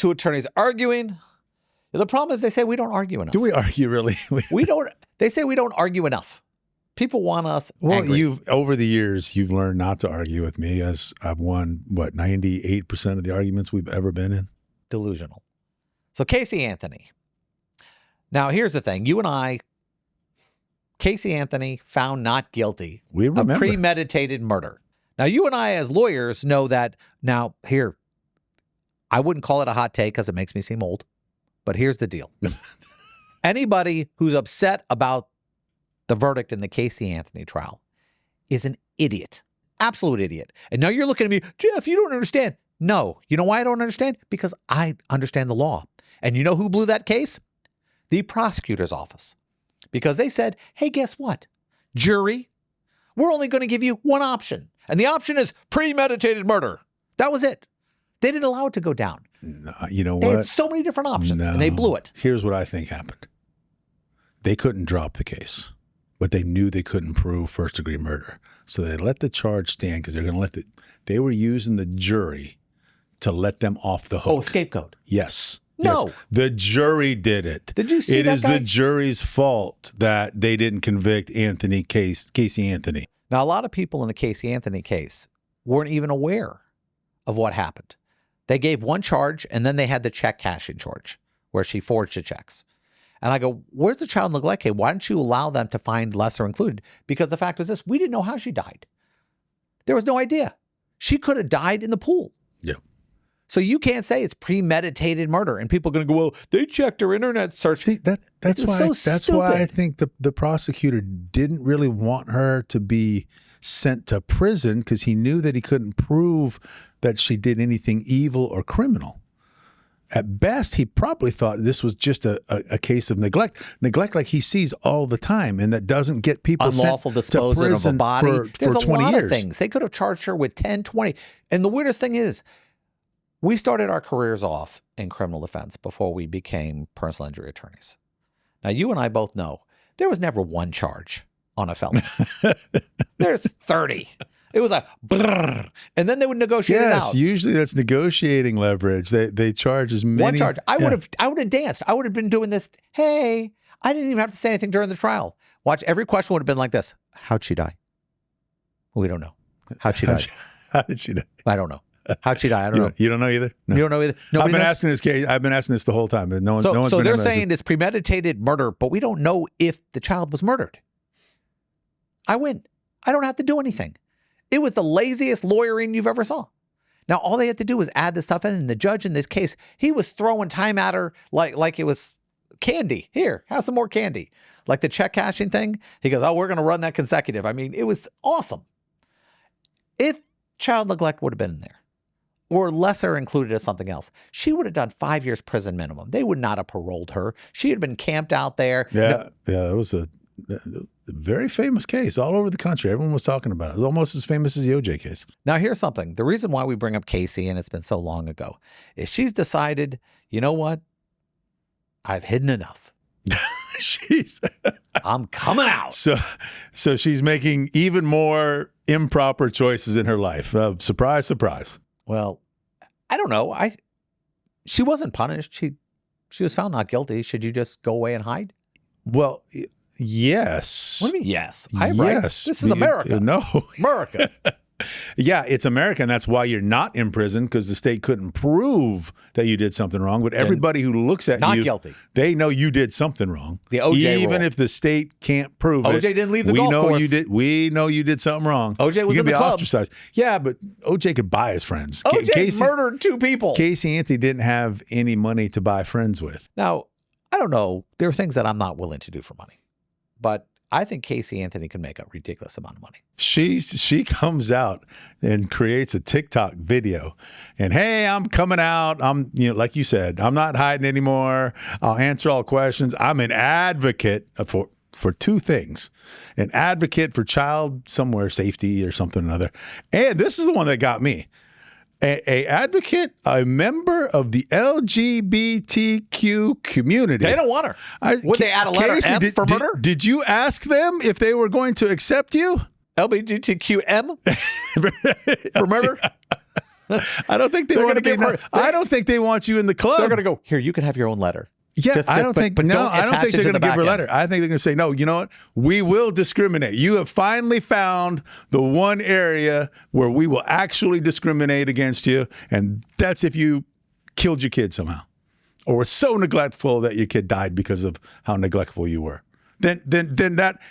two attorneys arguing. The problem is they say we don't argue enough. Do we argue really? We don't. They say we don't argue enough. People want us angry. Over the years, you've learned not to argue with me, as I've won, 98% of the arguments we've ever been in? Delusional. So Casey Anthony. Now, here's the thing. You and I, Casey Anthony found not guilty of premeditated murder. Now, you and I as lawyers know that. Now, here, I wouldn't call it a hot take because it makes me seem old. But here's the deal. Anybody who's upset about the verdict in the Casey Anthony trial is an idiot. Absolute idiot. And now you're looking at me, Jeff, you don't understand. No. You know why I don't understand? Because I understand the law. And you know who blew that case? The prosecutor's office. Because they said, hey, guess what? Jury, we're only going to give you one option. And the option is premeditated murder. That was it. They didn't allow it to go down. No, you know what? They had so many different options, and they blew it. Here's what I think happened. They couldn't drop the case, but they knew they couldn't prove first-degree murder. So they let the charge stand because they're going to they were using the jury to let them off the hook. Oh, scapegoat. Yes. No. Yes. The jury did it. Did you see that guy? It is the jury's fault that they didn't convict Casey Anthony. Now, a lot of people in the Casey Anthony case weren't even aware of what happened. They gave one charge, and then they had the check cashing charge where she forged the checks. And I go, where's the child neglect case? Why don't you allow them to find lesser included? Because the fact was this, we didn't know how she died. There was no idea. She could have died in the pool. Yeah. So you can't say it's premeditated murder, and people are going to go, well, they checked her internet search. See, that's why I think the prosecutor didn't really want her to be sent to prison because he knew that he couldn't prove that she did anything evil or criminal. At best, he probably thought this was just a case of neglect like he sees all the time, and that doesn't get people unlawful sent disposal to prison of a body. for 20 years. There's a lot of things. They could have charged her with 10, 20. And the weirdest thing is, we started our careers off in criminal defense before we became personal injury attorneys. Now, you and I both know there was never one charge on a felony. There's 30. It was like, brrr, and then they would negotiate it out. Yes, usually that's negotiating leverage. They charge as many. One charge. I would have danced. I would have been doing this. Hey, I didn't even have to say anything during the trial. Watch, every question would have been like this. How'd she die? We don't know. How'd she die? How did she die? I don't know. How'd she die? I don't know. You don't know either? No. You don't know either? I've been asking this the whole time, but no one's So been they're able to saying it's premeditated murder, but we don't know if the child was murdered. I win. I don't have to do anything. It was the laziest lawyering you've ever saw. Now, all they had to do was add this stuff in, and the judge in this case, he was throwing time at her like it was candy. Here, have some more candy. Like the check cashing thing. He goes, oh, we're going to run that consecutive. I mean, it was awesome. If child neglect would have been in there, or lesser included as something else, she would have done 5 years prison minimum. They would not have paroled her. She had been camped out there. Yeah, it was a very famous case all over the country. Everyone was talking about it. It was almost as famous as the OJ case. Now, here's something. The reason why we bring up Casey, and it's been so long ago, is she's decided, you know what? I've hidden enough. I'm coming out. So she's making even more improper choices in her life. Surprise, surprise. Well, I don't know. She wasn't punished. She was found not guilty. Should you just go away and hide? Well, yes. What do you mean, yes? I have rights. This is America. No. America. Yeah, it's America, and that's why you're not in prison, because the state couldn't prove that you did something wrong. But everybody who looks at not you, guilty. They know you did something wrong. The OJ Even rule. if the state can't prove OJ it. didn't leave the golf course. We know you did something wrong. OJ was in the clubs. Ostracized. Yeah, but OJ could buy his friends. OJ murdered 2 people. Casey Anthony didn't have any money to buy friends with. Now, I don't know. There are things that I'm not willing to do for money. But I think Casey Anthony can make a ridiculous amount of money. She comes out and creates a TikTok video, and hey, I'm coming out. I'm, like you said, I'm not hiding anymore. I'll answer all questions. I'm an advocate for 2 things: an advocate for child safety or something or another. And this is the one that got me. A advocate, a member of the LGBTQ community. They don't want her. Would they add a letter M for murder? Did you ask them if they were going to accept you? LGBTQM for murder? I don't think they want to give her. I don't think they want you in the club. They're going to go, here, you can have your own letter. Yeah, I don't think they're going to give her a letter. I think they're going to say, no, you know what? We will discriminate. You have finally found the one area where we will actually discriminate against you, and that's if you killed your kid somehow or were so neglectful that your kid died because of how neglectful you were. Then that,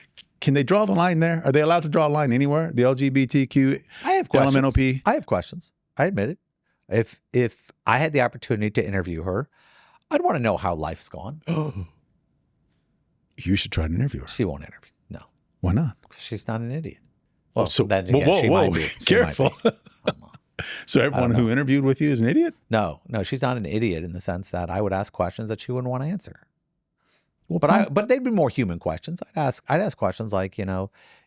can they draw the line there? Are they allowed to draw a line anywhere? The LGBTQ, I have questions. LMNOP? I have questions. I admit it. If I had the opportunity to interview her, I'd want to know how life's gone. You should try to interview her. She won't interview. No. Why not? She's not an idiot. Well, so then again, she might be. Careful. So everyone who interviewed with you is an idiot? No, she's not an idiot in the sense that I would ask questions that she wouldn't want to answer. Well, but they'd be more human questions. I'd ask questions like,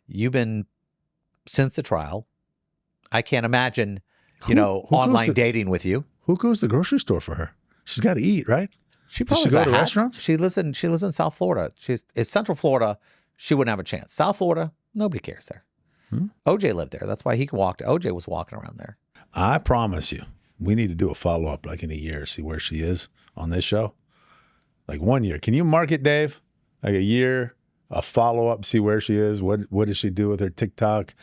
you've been since the trial. I can't imagine, online dating with you. Who goes to the grocery store for her? She's got to eat, right? She probably go to restaurants. She lives in South Florida. It's Central Florida. She wouldn't have a chance. South Florida, nobody cares there. OJ lived there. That's why he can walk. OJ was walking around there. I promise you, we need to do a follow-up like in a year, see where she is on this show. Like 1 year. Can you mark it, Dave? Like a year, a follow-up, see where she is. What does she do with her TikTok,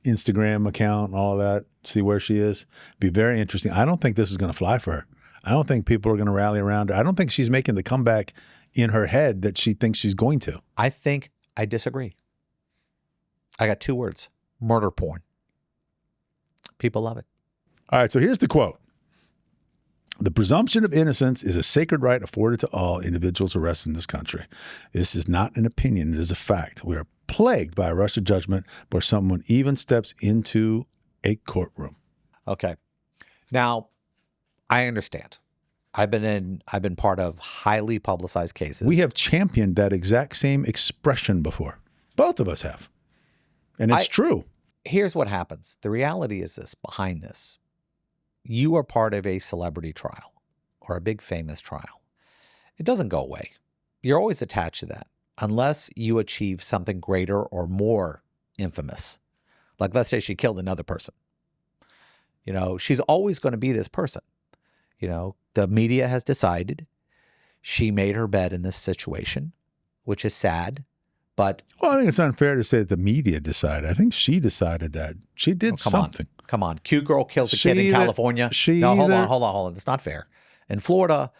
Instagram account, and all of that? See where she is. Be very interesting. I don't think this is going to fly for her. I don't think people are going to rally around her. I don't think she's making the comeback in her head that she thinks she's going to. I disagree. I got 2 words. Murder porn. People love it. All right, so here's the quote. The presumption of innocence is a sacred right afforded to all individuals arrested in this country. This is not an opinion. It is a fact. We are plagued by a rush of judgment where someone even steps into a courtroom. Okay. Now, I understand. I've been part of highly publicized cases. We have championed that exact same expression before. Both of us have. And it's true. Here's what happens. The reality is this, behind this. You are part of a celebrity trial or a big famous trial. It doesn't go away. You're always attached to that unless you achieve something greater or more infamous. Like let's say she killed another person. She's always going to be this person. The media has decided she made her bed in this situation, which is sad. But I think it's unfair to say that the media decided. I think she decided that. She did something. Come on. Cute girl kills a kid in California. Hold on. That's not fair. In Florida,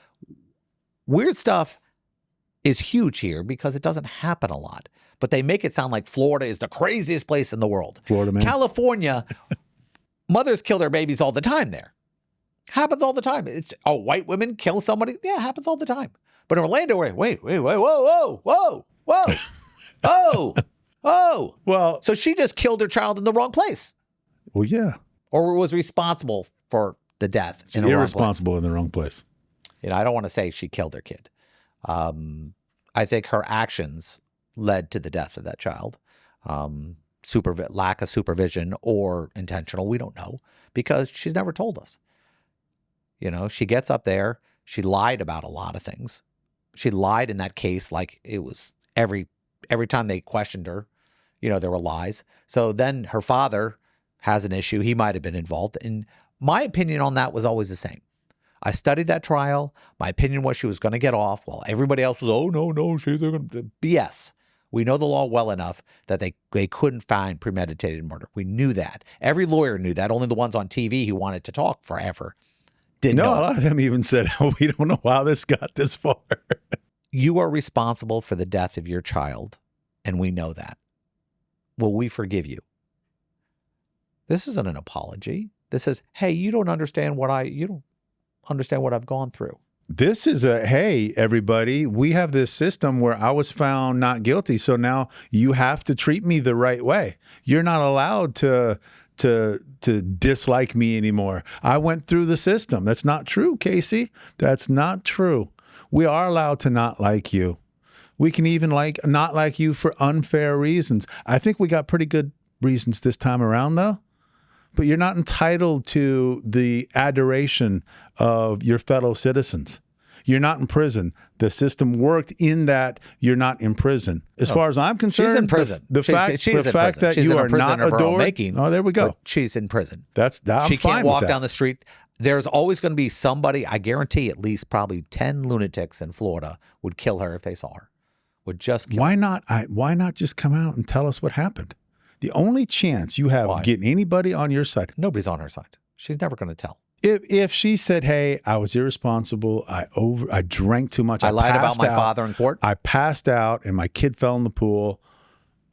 weird stuff is huge here because it doesn't happen a lot. But they make it sound like Florida is the craziest place in the world. Florida, man. California, mothers kill their babies all the time there. Happens all the time. White women kill somebody. Yeah, it happens all the time. But in Orlando, wait, whoa. Oh. Well, so she just killed her child in the wrong place. Well, yeah. Or was responsible for the death in the wrong place. Irresponsible in the wrong place. I don't want to say she killed her kid. I think her actions led to the death of that child. Lack of supervision or intentional, we don't know because she's never told us. She gets up there. She lied about a lot of things. She lied in that case like it was every time they questioned her, there were lies. So then her father has an issue. He might have been involved. And my opinion on that was always the same. I studied that trial. My opinion was she was going to get off while everybody else was, oh, no, they're going to BS. We know the law well enough that they couldn't find premeditated murder. We knew that. Every lawyer knew that. Only the ones on TV who wanted to talk forever didn't know. A lot of them even said, we don't know how this got this far. You are responsible for the death of your child, and we know that. Will we forgive you? This isn't an apology. This is, hey, you don't understand what I've gone through. This is hey, everybody, we have this system where I was found not guilty, so now you have to treat me the right way. You're not allowed to dislike me anymore. I went through the system. That's not true, Casey. That's not true. We are allowed to not like you. We can even not like you for unfair reasons. I think we got pretty good reasons this time around, though. But you're not entitled to the adoration of your fellow citizens. You're not in prison. The system worked in that you're not in prison. As far as I'm concerned, she's in prison. The fact that she's you in are not adored. Oh, there we go. She's in prison. She can't walk down the street. There's always going to be somebody, I guarantee at least probably 10 lunatics in Florida would kill her if they saw her. Would just kill her. Why not just come out and tell us what happened? The only chance you have of getting anybody on your side. Nobody's on her side. She's never going to tell. If she said, hey, I was irresponsible, I drank too much, I lied about my father in court, I passed out and my kid fell in the pool.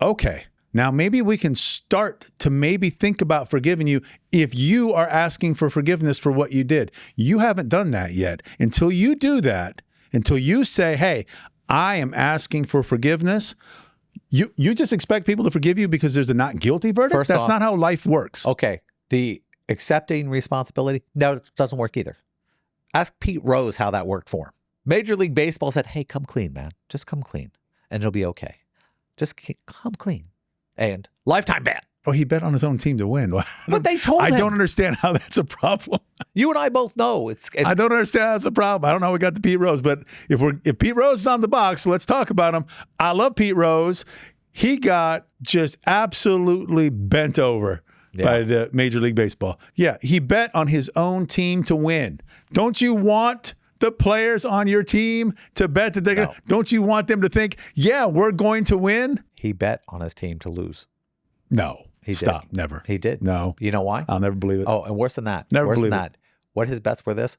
Okay. Now maybe we can start to maybe think about forgiving you if you are asking for forgiveness for what you did. You haven't done that yet. Until you do that, until you say, hey, I am asking for forgiveness, you just expect people to forgive you because there's a not guilty verdict? That's not how life works. Okay. The accepting responsibility, no, it doesn't work either. Ask Pete Rose how that worked for him. Major League Baseball said, hey, come clean, man. Just come clean and it'll be okay. Just come clean. And lifetime ban. Oh, he bet on his own team to win. But they told him. I don't understand how that's a problem. You and I both know it's I don't understand how that's a problem. I don't know how we got to Pete Rose, but if Pete Rose is on the box, let's talk about him. I love Pete Rose. He got just absolutely bent over by the Major League Baseball. Yeah, he bet on his own team to win. Don't you want the players on your team to bet that they're going to? Don't you want them to think, yeah, we're going to win? He bet on his team to lose. No. Stop. Never. He did. No. You know why? I'll never believe it. Oh, and worse than that. Worse than that. What his bets were this?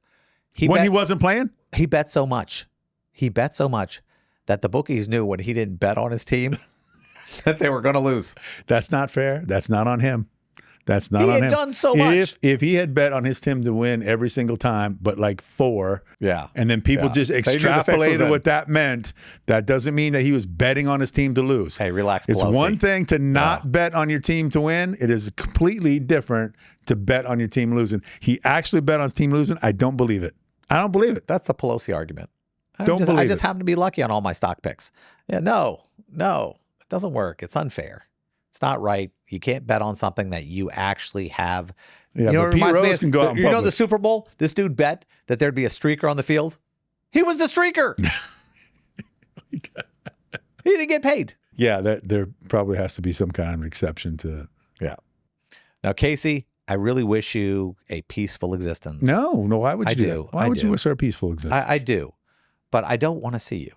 He wasn't playing? He bet so much. He bet so much that the bookies knew when he didn't bet on his team that they were going to lose. That's not fair. That's not on him. That's not on him. He had done so much. If he had bet on his team to win every single time, but like 4, and then people just extrapolated what that meant, that doesn't mean that he was betting on his team to lose. Hey, relax, It's Pelosi. one thing to not bet on your team to win. It is completely different to bet on your team losing. He actually bet on his team losing. I don't believe it. I don't believe it. That's the Pelosi argument. I believe just happen to be lucky on all my stock picks. Yeah, no, it doesn't work. It's unfair. It's not right. You can't bet on something that you actually have. Yeah, you know, Pete Rose can go out in you know public. the Super Bowl? This dude bet that there'd be a streaker on the field. He was the streaker. He didn't get paid. Yeah, there probably has to be some kind of exception to. Yeah. Now, Casey, I really wish you a peaceful existence. No. Why would you do that? Why would you wish her a peaceful existence? I do, but I don't want to see you.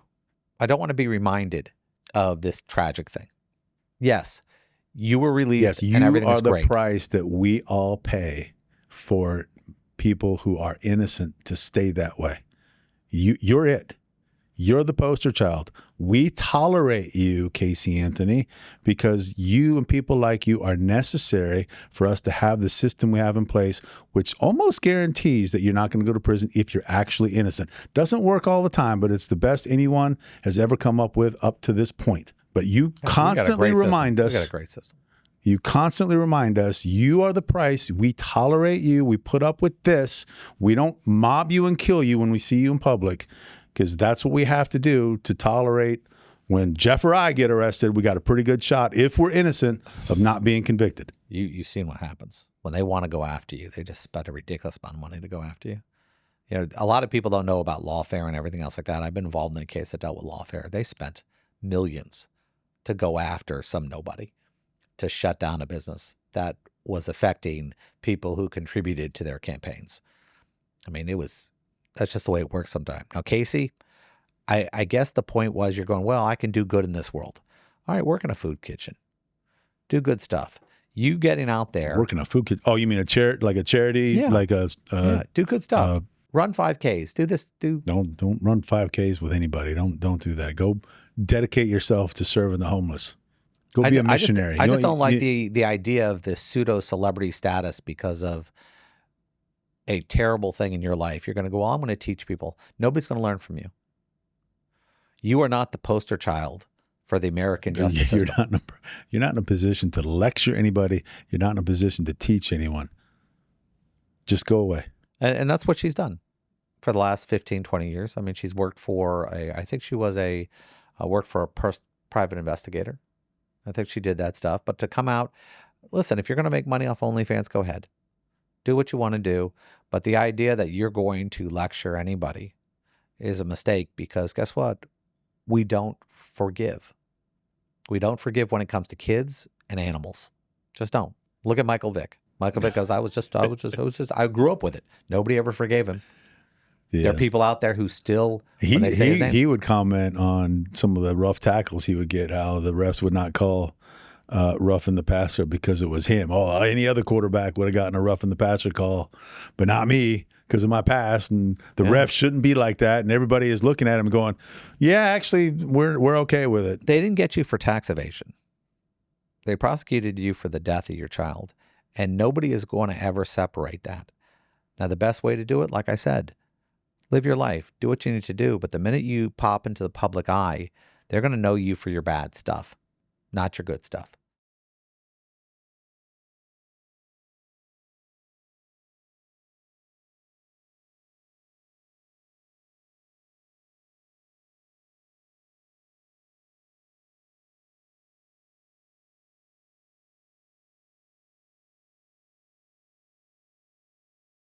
I don't want to be reminded of this tragic thing. Yes. You were released and everything's great. You are the price that we all pay for people who are innocent to stay that way. You're it. You're the poster child. We tolerate you, Casey Anthony, because you and people like you are necessary for us to have the system we have in place, which almost guarantees that you're not going to go to prison if you're actually innocent. Doesn't work all the time, but it's the best anyone has ever come up with up to this point. But you constantly remind us. We got a great system. You constantly remind us you are the price. We tolerate you. We put up with this. We don't mob you and kill you when we see you in public, because that's what we have to do to tolerate. When Jeff or I get arrested, we got a pretty good shot, if we're innocent, of not being convicted. You've seen what happens when they want to go after you. They just spend a ridiculous amount of money to go after you. You know, a lot of people don't know about lawfare and everything else like that. I've been involved in a case that dealt with lawfare. They spent millions to go after some nobody to shut down a business that was affecting people who contributed to their campaigns. I mean, that's just the way it works sometimes. Now, Casey, I guess the point was you're going, well, I can do good in this world. All right, work in a food kitchen. Do good stuff. You getting out there. Work in a food kitchen. Oh, you mean a charity? Yeah. Like do good stuff. Run 5Ks. Do this. Don't run 5Ks with anybody. Don't do that. Go dedicate yourself to serving the homeless. Go be a missionary. I just don't like the idea of this pseudo celebrity status because of a terrible thing in your life. You're going to go, well, I'm going to teach people. Nobody's going to learn from you. You are not the poster child for the American justice system. You're not in a position to lecture anybody. You're not in a position to teach anyone. Just go away. And that's what she's done for the last 15, 20 years. I mean, she's worked for I think she was worked for a private investigator. I think she did that stuff. But to come out, listen, if you're going to make money off OnlyFans, go ahead. Do what you want to do. But the idea that you're going to lecture anybody is a mistake because guess what? We don't forgive. We don't forgive when it comes to kids and animals. Just don't. Look at Michael Vick. Michael Vick goes, I grew up with it. Nobody ever forgave him. Yeah. There are people out there who still, when they say his name, he would comment on some of the rough tackles he would get, how the refs would not call roughing the passer because it was him. Oh, any other quarterback would have gotten a roughing the passer call, but not me because of my past. And the refs shouldn't be like that. And everybody is looking at him going, yeah, actually, we're okay with it. They didn't get you for tax evasion. They prosecuted you for the death of your child. And nobody is going to ever separate that. Now, the best way to do it, like I said, live your life. Do what you need to do. But the minute you pop into the public eye, they're going to know you for your bad stuff, not your good stuff.